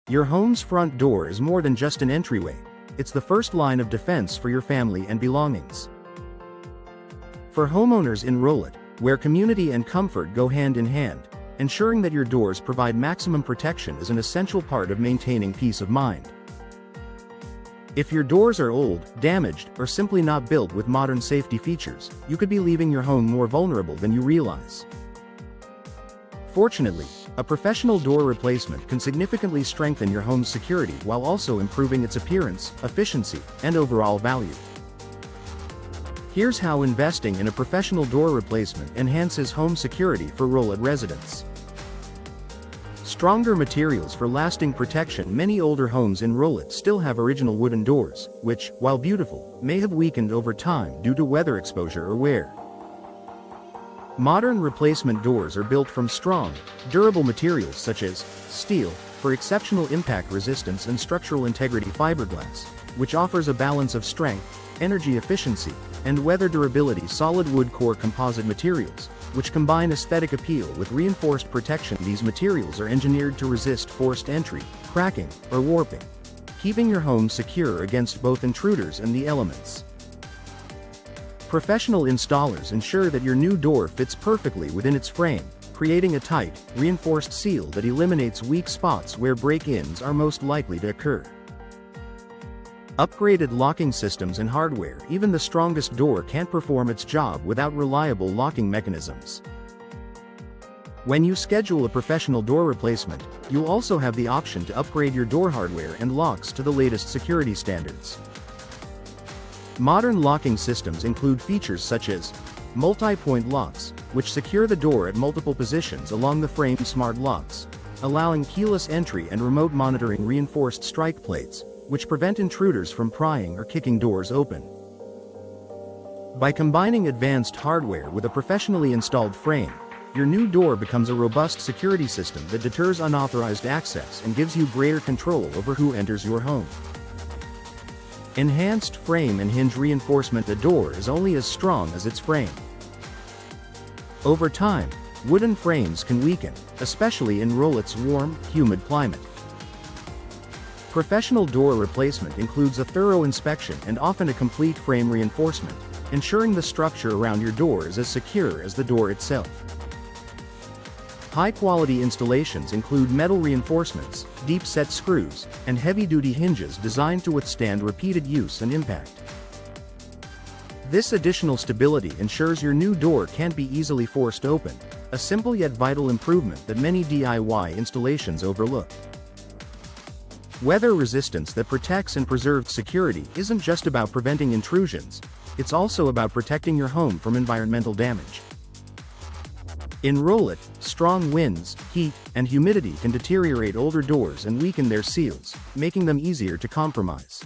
Your home's front door is more than just an entryway. It's the first line of defense for your family and belongings. For homeowners in Rowlett, where community and comfort go hand in hand, ensuring that your doors provide maximum protection is an essential part of maintaining peace of mind. If your doors are old, damaged, or simply not built with modern safety features, you could be leaving your home more vulnerable than you realize. Fortunately, a professional door replacement can significantly strengthen your home's security while also improving its appearance, efficiency, and overall value. Here's how investing in a professional door replacement enhances home security for Rowlett residents. Stronger materials for lasting protection. Many older homes in Rowlett still have original wooden doors, which, while beautiful, may have weakened over time due to weather exposure or wear. Modern replacement doors are built from strong, durable materials such as steel, for exceptional impact resistance, and structural integrity fiberglass, which offers a balance of strength, energy efficiency, and weather durability. Solid wood core composite materials, which combine aesthetic appeal with reinforced protection. These materials are engineered to resist forced entry, cracking, or warping, keeping your home secure against both intruders and the elements. Professional installers ensure that your new door fits perfectly within its frame, creating a tight, reinforced seal that eliminates weak spots where break-ins are most likely to occur. Upgraded locking systems and hardware. Even the strongest door can't perform its job without reliable locking mechanisms. When you schedule a professional door replacement, you'll also have the option to upgrade your door hardware and locks to the latest security standards. Modern locking systems include features such as multi-point locks, which secure the door at multiple positions along the frame, smart locks, allowing keyless entry, and remote monitoring, reinforced strike plates, which prevent intruders from prying or kicking doors open. By combining advanced hardware with a professionally installed frame, your new door becomes a robust security system that deters unauthorized access and gives you greater control over who enters your home. Enhanced frame and hinge reinforcement. A door is only as strong as its frame. Over time, wooden frames can weaken, especially in Rowlett's warm, humid climate. Professional door replacement includes a thorough inspection and often a complete frame reinforcement, ensuring the structure around your door is as secure as the door itself. High-quality installations include metal reinforcements, deep-set screws, and heavy-duty hinges designed to withstand repeated use and impact. This additional stability ensures your new door can't be easily forced open, a simple yet vital improvement that many DIY installations overlook. Weather resistance that protects and preserves security isn't just about preventing intrusions, it's also about protecting your home from environmental damage. In Rowlett, strong winds, heat, and humidity can deteriorate older doors and weaken their seals, making them easier to compromise.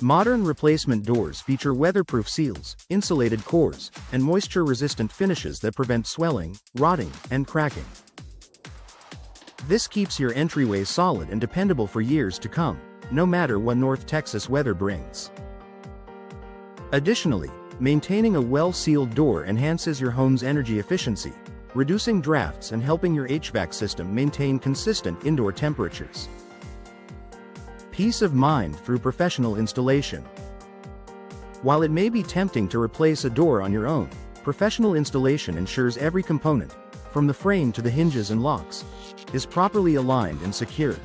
Modern replacement doors feature weatherproof seals, insulated cores, and moisture-resistant finishes that prevent swelling, rotting, and cracking. This keeps your entryway solid and dependable for years to come, no matter what North Texas weather brings. Additionally, maintaining a well-sealed door enhances your home's energy efficiency, reducing drafts and helping your HVAC system maintain consistent indoor temperatures. Peace of mind through professional installation. While it may be tempting to replace a door on your own, professional installation ensures every component, from the frame to the hinges and locks, is properly aligned and secure.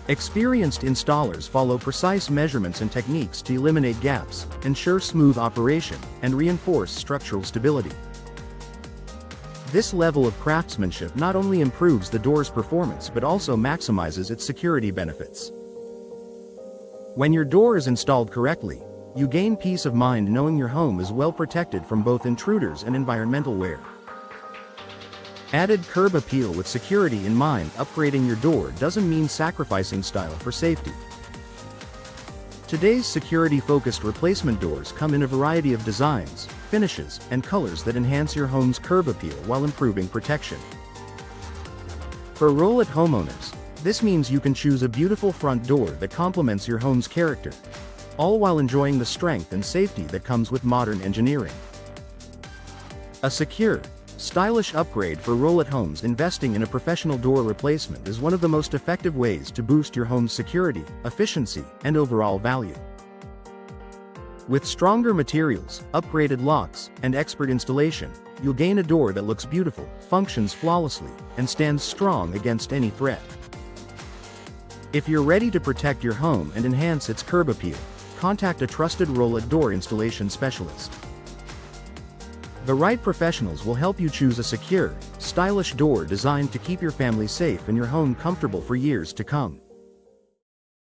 Experienced installers follow precise measurements and techniques to eliminate gaps, ensure smooth operation, and reinforce structural stability. This level of craftsmanship not only improves the door's performance but also maximizes its security benefits. When your door is installed correctly, you gain peace of mind knowing your home is well protected from both intruders and environmental wear. Added curb appeal. With security in mind, upgrading your door doesn't mean sacrificing style for safety. Today's security-focused replacement doors come in a variety of designs, finishes, and colors that enhance your home's curb appeal while improving protection. For Rowlett homeowners, this means you can choose a beautiful front door that complements your home's character, all while enjoying the strength and safety that comes with modern engineering. A secure, Stylish upgrade for Rowlett Homes. Investing in a professional door replacement is one of the most effective ways to boost your home's security, efficiency, and overall value. With stronger materials, upgraded locks, and expert installation, you'll gain a door that looks beautiful, functions flawlessly, and stands strong against any threat. If you're ready to protect your home and enhance its curb appeal, contact a trusted Rowlett door installation specialist. The right professionals will help you choose a secure, stylish door designed to keep your family safe and your home comfortable for years to come.